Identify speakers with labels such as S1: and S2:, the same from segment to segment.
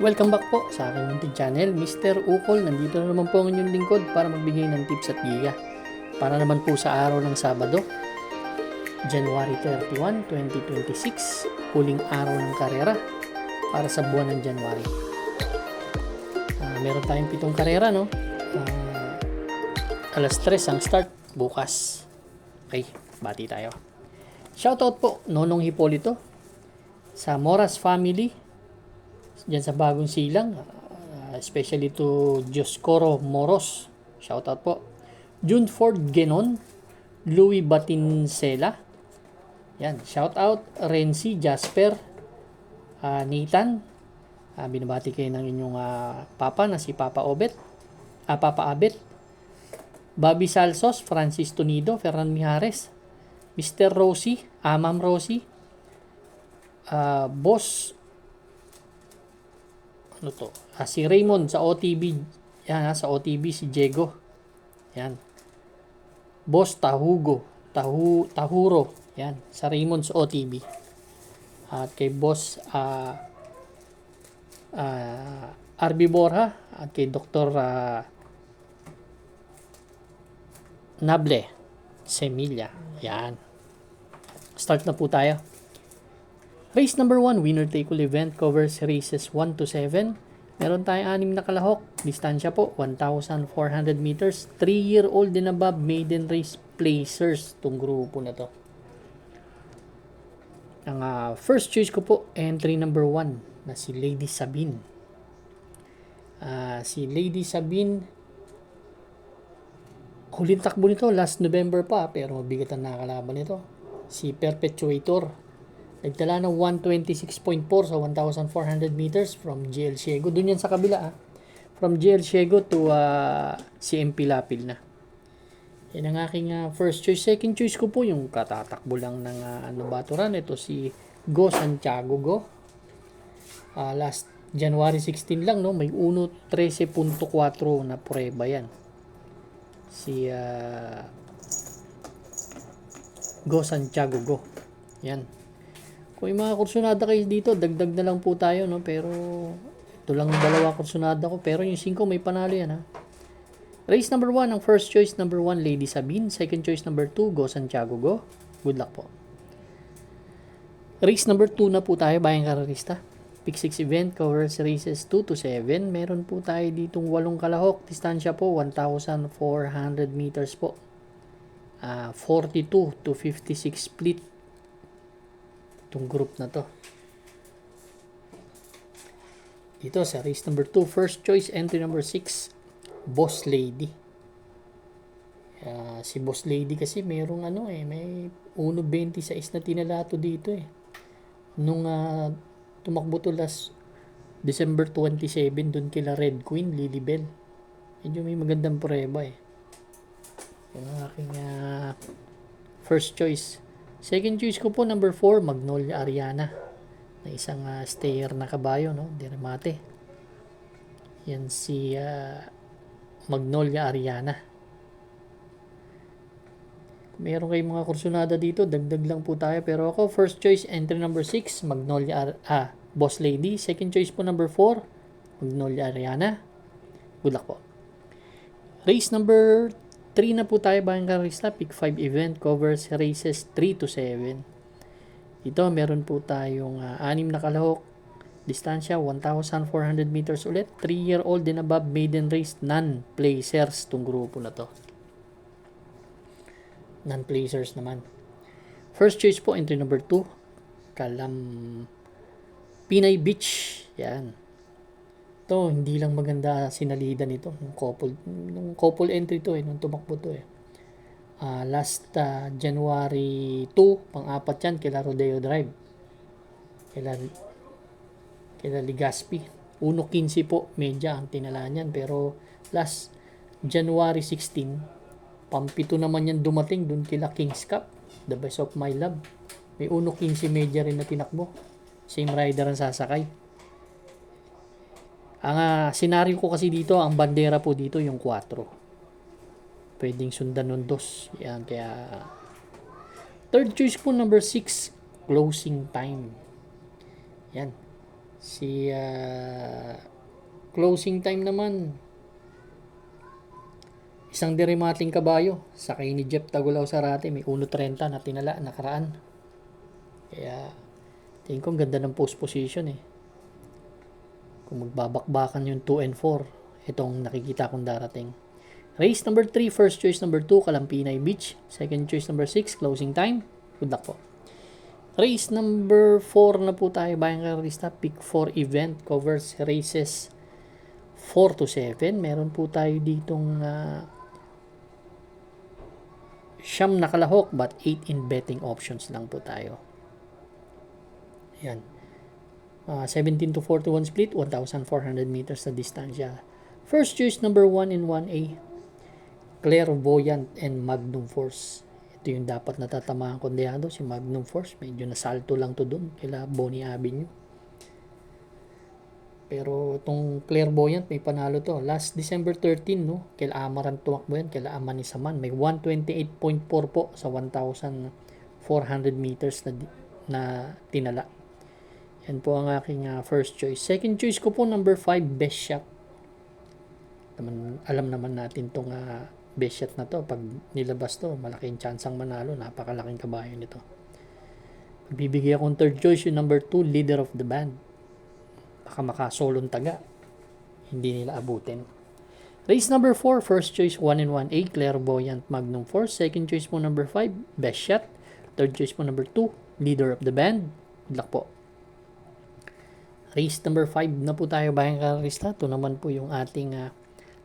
S1: Welcome back po sa aking munting channel, Mr. Ukol. Nandito na naman po ang inyong lingkod para magbigay ng tips at giga. Para naman po sa araw ng Sabado, January 31, 2026, huling araw ng karera para sa buwan ng January. Meron tayong 7 karera, no? Alas 3 ang start bukas. Okay, bati tayo. Shoutout po, Nonong Hipolito, sa Moras family, dyan sa Bagong Silang, especially to Dioscoro Moros, shoutout po. Junford Genon, Louis Batincela, yan, shoutout. Renzi Jasper, Nathan, binabati kayo ng inyong papa na si Papa Abet, Bobby Salsos, Francis Tonido, Ferran Mijares, Mr. Rosie, Ma'am Rosie, Boss si Raymond sa OTB, yan, sa OTB si Diego, yan, Boss Tahuro, yan, sa Raymond sa OTB, at kay Boss RB Borja, at kay Dr. Nable Semilla, yan. Start na po tayo. Race number 1, winner take all event, covers races 1 to 7. Meron tayong 6 na kalahok. Distansya po, 1,400 meters. 3-year-old and above maiden race placers itong grupo na to. Ang first choice ko po, entry number 1 na si Lady Sabine. Si Lady Sabine, huling takbo nito, last November pa, pero mabigat ang nakakalaban nito. Si Perpetuator, nagtala ng 126.4 sa 1,400 meters from GL Ciego. Doon yan sa kabila. From GL Ciego to CMP Lapil na. Yan ang aking first choice. Second choice ko po yung katatakbo lang ng baturan. Ito si Go Santiago Go. Last January 16 lang, no? May 1.13.4 na prueba yan. Si Go Santiago Go. Yan. Kung yung mga kursunada kayo dito, dagdag na lang po tayo, no? Pero ito lang yung 2 kursunada ko. Pero yung 5 may panalo yan, ha? Race number 1, ang first choice number 1, Lady Sabine. Second choice number 2, Go Santiago Go. Good luck po. Race number 2 na po tayo, bayang kararista. Pick 6 event, covers races 2 to 7. Meron po tayo ditong 8 kalahok. Distansya po, 1,400 meters po. 42 to 56 split itong group na to. Dito sa race number 2, first choice, entry number 6, Boss Lady. Si Boss Lady kasi merong may 1.26 na tinalato dito nung tumakbo to last December 27 dun kila Red Queen, Lilibel. Medyo may magandang prueba yung aking first choice. Second choice ko po, number 4, Magnolia Ariana, na isang stayer na kabayo, no? Diramate. Yan si Magnolia Ariana. Kung meron kayong mga kursunada dito, dagdag lang po tayo. Pero ako, first choice, entry number 6, Magnolia Boss Lady. Second choice po, number 4, Magnolia Ariana. Good luck po. Race number 3 na po tayo, bayang karista. Pick 5 event, covers races 3 to 7. Ito, meron po tayong 6 na kalahok. Distansya, 1,400 meters ulit. 3-year-old and above maiden race, non-placers itong grupo na to. Non-placers naman. First choice po, entry number 2, Pinay Beach. Yan. Ito, hindi lang maganda sinalida nito. Nung couple entry to nung tumakbo to last January 2, pang-apat yan, kila Rodeo Drive. Kila Ligaspi. 1.15 po, medya ang tinala niyan. Pero last January 16, pampito naman yan dumating dun kila Kings Cup, The Best of My Love. May 1.15 medya rin na tinakbo. Same rider ang sasakay. Ang senaryo ko kasi dito, ang bandera po dito yung 4. Pwedeng sundan ng 2. Yan, kaya third choice po, number 6, Closing Time. Yan. Si closing time naman, isang derimating kabayo. Sakay ni Jeff Tagulaw Sarate. May 1.30 na tinala nakaraan. Kaya, tingin ko ang ganda ng post position eh. Kung magbabakbakan yung 2 and 4, itong nakikita kong darating. Race number 3, first choice number 2, Kalampinay Beach. Second choice number 6, closing time. Good luck po. Race number 4 na po tayo, bayang karista. Pick 4 event covers races 4 to 7. Meron po tayo ditong siyam na kalahok but 8 in betting options lang po tayo. Yan. 17 to 41 split, 1,400 meters na distansya. First choice number 1 in 1A, Clairvoyant and Magnum Force. Ito yung dapat natatamaan kondehado, si Magnum Force. Medyo nasalto lang to dun, kila Bonnie Avenue. Pero itong Clairvoyant, may panalo to. Last December 13, no? Kila Amaran tumakbo yan, kila Amanisaman. May 128.4 po sa 1,400 meters na tinala. Yan po ang aking first choice. Second choice ko po, number 5, Best Shot. Alam naman natin itong Best Shot na to. Pag nilabas to, malaking chansang manalo. Napakalaking kabayo nito. Bibigyan akong third choice, yung number 2, Leader of the Band. Baka makasolong taga. Hindi nila abutin. Race number 4, first choice 1 in 1A, Clairvoyant Magnum Force. Second choice po number 5, Best Shot. Third choice po number 2, Leader of the Band. Good luck po. Race number 5 na po tayo, bayang karista. Ito naman po yung ating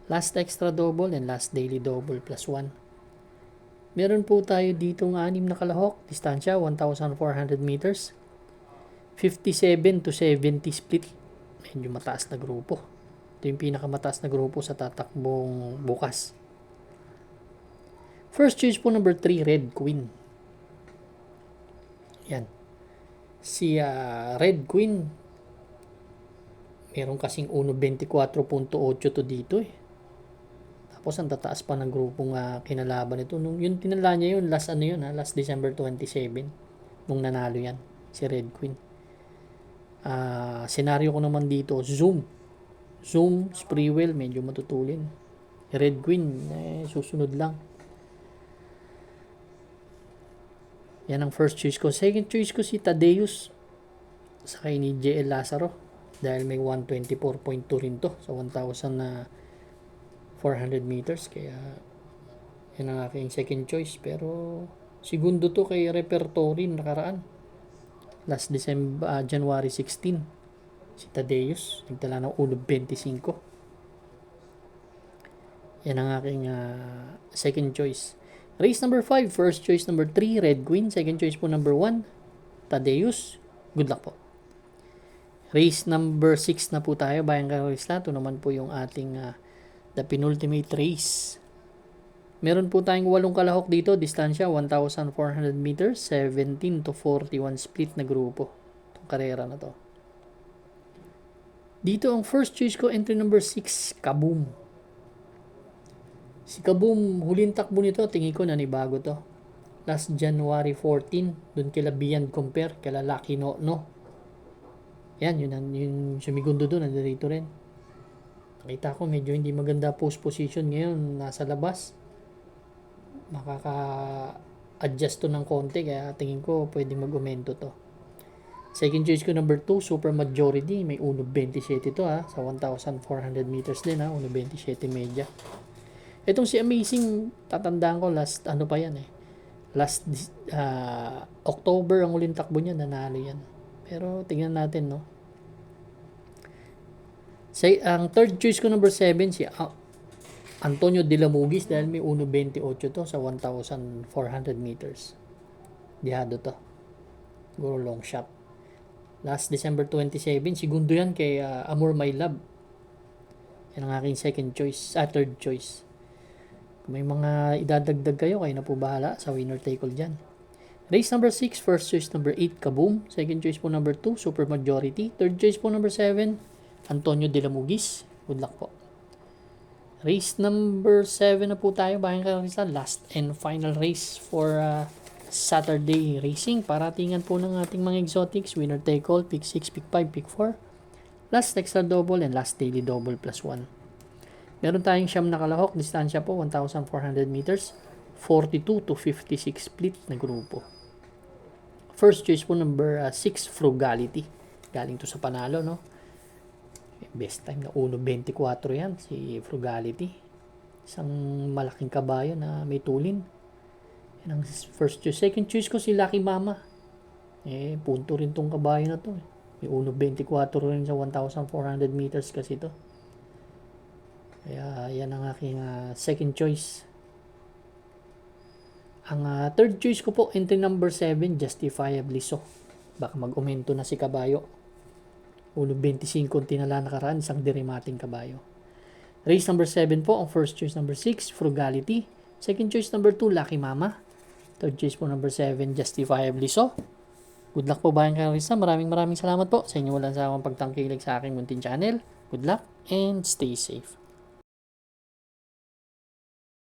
S1: last extra double and last daily double plus 1. Meron po tayo dito ng 6 na kalahok. Distansya 1,400 meters. 57 to 70 split. Medyo mataas na grupo. Ito yung pinakamataas na grupo sa tatakbong bukas. First choice po number 3, Red Queen. Yan. Si Red Queen, meron kasing 1.24.8 to dito eh. Tapos ang tataas pa ng grupong kinalaban ito. Yung tinala niya yun, last December 27. Nung nanalo yan, si Red Queen. Senaryo ko naman dito, Zoom, Spreewell, medyo matutulin. Red Queen, susunod lang. Yan ang first choice ko. Second choice ko si Tadeus. Sakay ni JL Lazaro. Dahil may 124.2 rin to sa 1,400 meters. Kaya yan ang aking second choice. Pero segundo to kay Repertory nakaraan. Last December, January 16. Si Tadeus. Nagtala ng 1.25. Yan ang aking second choice. Race number 5. First choice number 3, Red Queen. Second choice po number 1, Tadeus. Good luck po. Race number 6 na po tayo, bayang karista. Ito naman po yung ating the penultimate race. Meron po tayong 8 kalahok dito. Distansya 1,400 meters. 17 to 41 split na grupo. Itong karera na to. Dito ang first choice ko, entry number 6, Kaboom. Si Kaboom, huling takbo nito, tingin ko nanibago to. Last January 14, dun kila Beyond Compare, kila Lucky No. Yan, yun sumigundo doon, nandito rin. Nakita ko medyo hindi maganda post position ngayon, nasa labas. Makaka-adjust to ng konti, kaya tingin ko pwede mag-umento to. Second choice ko number 2, Super Majority, may 1.27 to sa 1,400 meters din 1.27 media. Itong si Amazing, tatandaan ko last October ang uling takbo niya, nanalo yan. Pero tingnan natin, no. Ang third choice ko number 7 si Antonio de la Mugis dahil may 1.28 to sa 1,400 meters. Dihado to. Siguro long shot. Last December 27, segundo yan kay Amor My Love. Yan ang aking third choice. Kung may mga idadagdag kayo na po bahala sa winner take all dyan. Race number 6, first choice number 8, Kaboom. Second choice po number 2, Super Majority. Third choice po number 7, Antonio de la Mugis. Good luck po. Race number 7 na po tayo, bayang karista. Last and final race for Saturday racing. Paratingan po ng ating mga exotics. Winner take all, pick 6, pick 5, pick 4. last extra double, and last daily double plus 1. Meron tayong siyam na kalahok, distansya po 1,400 meters, 42 to 56 split na grupo. First choice po number 6, Frugality. Galing to sa panalo, no? Best time na 1.24 yan, si Frugality. Isang malaking kabayo na may tulin. Yan ang first choice. Second choice ko si Lucky Mama. Punto rin tong kabayo na to. May 1.24 rin sa 1,400 meters kasi to. Kaya yan ang aking second choice. Ang third choice ko po, entry number 7, Justifiably So. Baka mag-umento na si kabayo. 1.25 tinala nakaraan, isang dirimating kabayo. Race number 7 po, ang first choice number 6, Frugality. Second choice number 2, Lucky Mama. Third choice po number 7, Justifiably So. Good luck po bayan kayo Risa. Maraming salamat po sa inyo walang sawang pagtangkilik sa aking munting channel. Good luck and stay safe.